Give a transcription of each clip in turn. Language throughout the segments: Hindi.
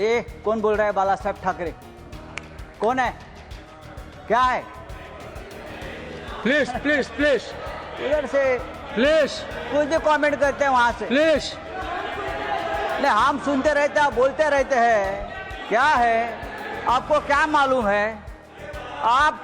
ये कौन बोल रहा है? बाला साहब ठाकरे कौन है? क्या है? प्लीज प्लीज प्लीज इधर से प्लीज कुछ भी कमेंट करते हैं वहां से। प्लीज नहीं, हम सुनते रहते हैं, बोलते रहते हैं। क्या है आपको क्या मालूम है? आप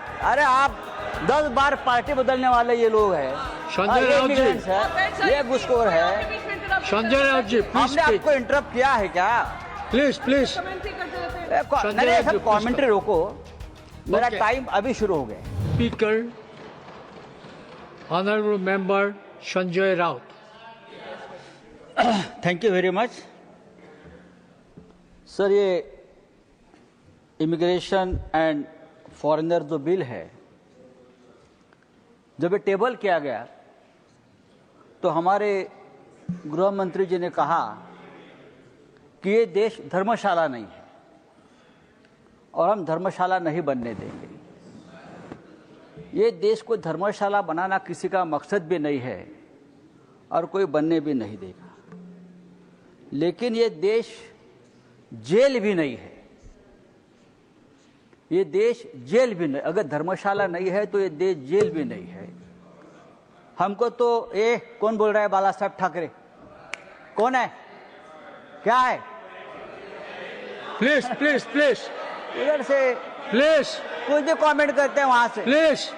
10 बार पार्टी बदलने वाले ये लोग हैं। संजय ये राउत जी। immigrants है, ये घुसखोर है। संजय राउत जी प्लीज हमने आपको इंटरप्ट किया है क्या? प्लीज प्लीज नहीं, सब कमेंट्री रोको, मेरा Okay. टाइम अभी शुरू हो गया। Speaker honourable member Sanjay Raut. Thank you very much sir. ये इमिग्रेशन एंड फॉरेनर जो बिल है, जब ये टेबल किया गया तो हमारे गृह मंत्री जी ने कहा कि ये देश धर्मशाला नहीं है और हम धर्मशाला नहीं बनने देंगे। ये देश को धर्मशाला बनाना किसी का मकसद भी नहीं है और कोई बनने भी नहीं देगा। लेकिन ये देश जेल भी नहीं है। ये देश जेल भी नहीं, अगर धर्मशाला नहीं है तो ये देश जेल भी नहीं है। हमको तो ये कौन बोल रहा है? बाला साहब ठाकरे कौन है? क्या है? प्लीज प्लीज प्लीज इधर से प्लीज कुछ भी कमेंट करते हैं वहां से। प्लीज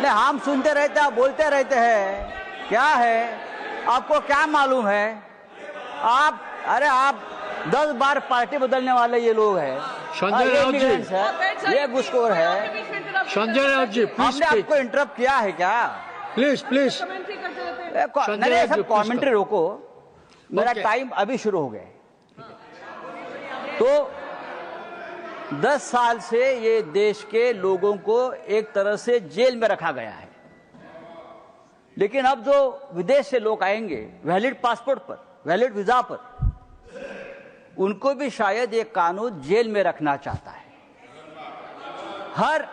नहीं, हम सुनते रहते हैं, बोलते रहते हैं। क्या है आपको क्या मालूम है? आप 10 बार पार्टी बदलने वाले ये लोग हैं। संजय ये राउत जी। immigrants है, ये घुसखोर है। संजय राउत जी प्लीज हमने आपको इंटरप्ट किया है क्या? प्लीज प्लीज नहीं, सब कमेंट्री रोको, मेरा Okay. टाइम अभी शुरू हो गया। तो 10 साल से ये देश के लोगों को एक तरह से जेल में रखा गया है। लेकिन अब जो विदेश से लोग आएंगे वैलिड पासपोर्ट पर, वैलिड वीजा पर, उनको भी शायद ये कानून जेल में रखना चाहता है। हर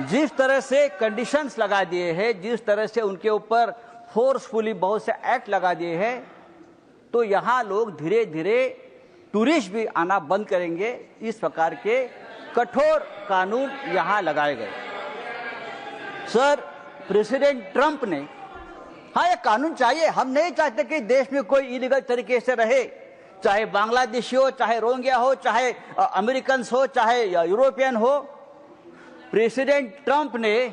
जिस तरह से कंडीशंस लगा दिए हैं, जिस तरह से उनके ऊपर फोर्सफुली बहुत से एक्ट लगा दिए हैं, तो यहाँ लोग धीरे धीरे टूरिस्ट भी आना बंद करेंगे। इस प्रकार के कठोर कानून यहाँ लगाए गए। सर, प्रेसिडेंट ट्रंप ने, हाँ ये कानून चाहिए, हम नहीं चाहते कि देश में कोई इलीगल तरीके से रहे, चाहे बांग्लादेशी हो, चाहे रोहिंग्या हो, चाहे अमेरिकन हो, चाहे यूरोपियन हो। प्रेसिडेंट ट्रंप ने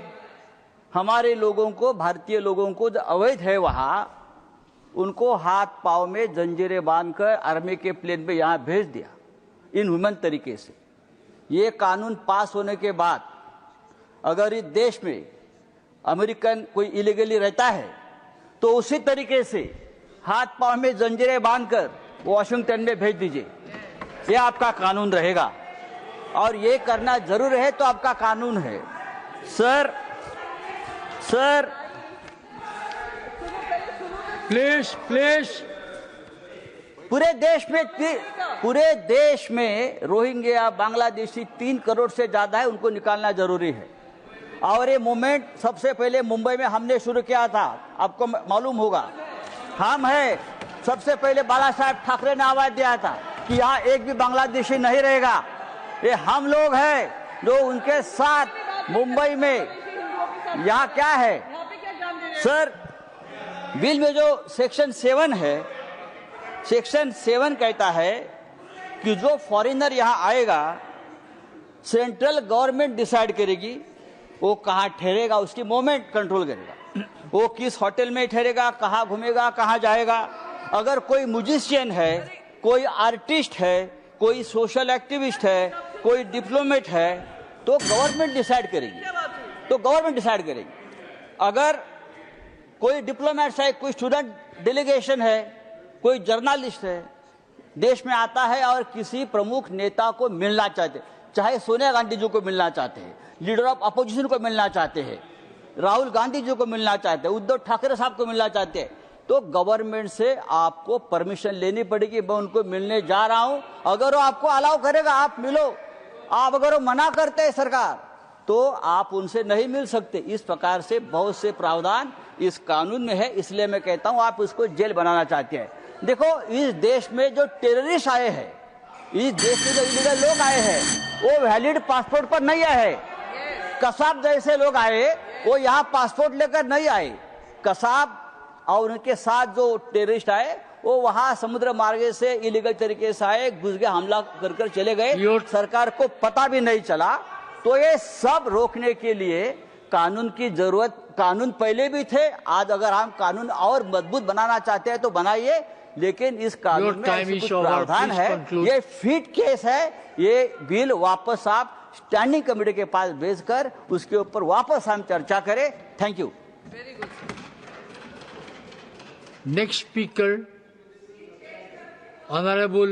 हमारे लोगों को, भारतीय लोगों को जो अवैध है वहाँ, उनको हाथ पांव में जंजीरें बांधकर आर्मी के प्लेन में यहाँ भेज दिया इनह्यूमन तरीके से। ये कानून पास होने के बाद अगर इस देश में अमेरिकन कोई इलीगली रहता है तो उसी तरीके से हाथ पांव में जंजीरें बांधकर वॉशिंगटन में भेज दीजिए। ये आपका कानून रहेगा और ये करना जरूर है तो आपका कानून है। सर प्लीज प्लीज पूरे देश में रोहिंग्या, बांग्लादेशी 3 करोड़ से ज्यादा है, उनको निकालना जरूरी है। और ये मूवमेंट सबसे पहले मुंबई में हमने शुरू किया था, आपको मालूम होगा। हम है, सबसे पहले बाला साहब ठाकरे ने आवाज दिया था कि यहाँ एक भी बांग्लादेशी नहीं रहेगा। ये हम लोग हैं जो उनके साथ मुंबई में। यहाँ क्या है सर, बिल में जो सेक्शन 7 है, सेक्शन 7 कहता है कि जो फॉरेनर यहाँ आएगा, सेंट्रल गवर्नमेंट डिसाइड करेगी वो कहाँ ठहरेगा, उसकी मूवमेंट कंट्रोल करेगा। वो किस होटल में ठहरेगा, कहाँ घूमेगा, कहाँ जाएगा। अगर कोई म्यूजिशियन है, कोई आर्टिस्ट है, कोई सोशल एक्टिविस्ट है, कोई डिप्लोमेट है, तो गवर्नमेंट डिसाइड करेगी। अगर कोई डिप्लोमेट्स है, कोई स्टूडेंट डेलीगेशन है, कोई जर्नलिस्ट है, देश में आता है और किसी प्रमुख नेता को मिलना चाहते, चाहे सोनिया गांधी जी को मिलना चाहते हैं, लीडर ऑफ अपोजिशन को मिलना चाहते हैं, राहुल गांधी जी को मिलना चाहते हैं, उद्धव ठाकरे साहब को मिलना चाहते हैं, तो गवर्नमेंट से आपको परमिशन लेनी पड़ेगी। मैं उनको मिलने जा रहा हूं, अगर वो आपको अलाउ करेगा आप मिलो। आप अगर वो मना करते हैं सरकार तो आप उनसे नहीं मिल सकते। इस प्रकार से बहुत से प्रावधान इस कानून में है। इसलिए मैं कहता हूं आप उसको जेल बनाना चाहते हैं। देखो, इस देश में जो टेररिस्ट आए हैं इस देश में जो इलीगल लोग आए हैं वो वैलिड पासपोर्ट पर नहीं आए। कसाब जैसे लोग आए वो यहाँ पासपोर्ट लेकर नहीं आए। कसाब और उनके साथ जो टेररिस्ट आए वो वहां समुद्र मार्ग से इलीगल तरीके से आए, घुस गए, हमला कर चले गए, सरकार को पता भी नहीं चला। तो ये सब रोकने के लिए कानून की जरूरत, कानून पहले भी थे, आज अगर हम कानून और मजबूत बनाना चाहते हैं तो बनाइए, लेकिन इस कानून में ऐसे कुछ प्रावधान है, ये फिट केस है। ये बिल वापस आप स्टैंडिंग कमेटी के पास भेजकर उसके ऊपर वापस हम चर्चा करें। Thank you. Next speaker, Honorable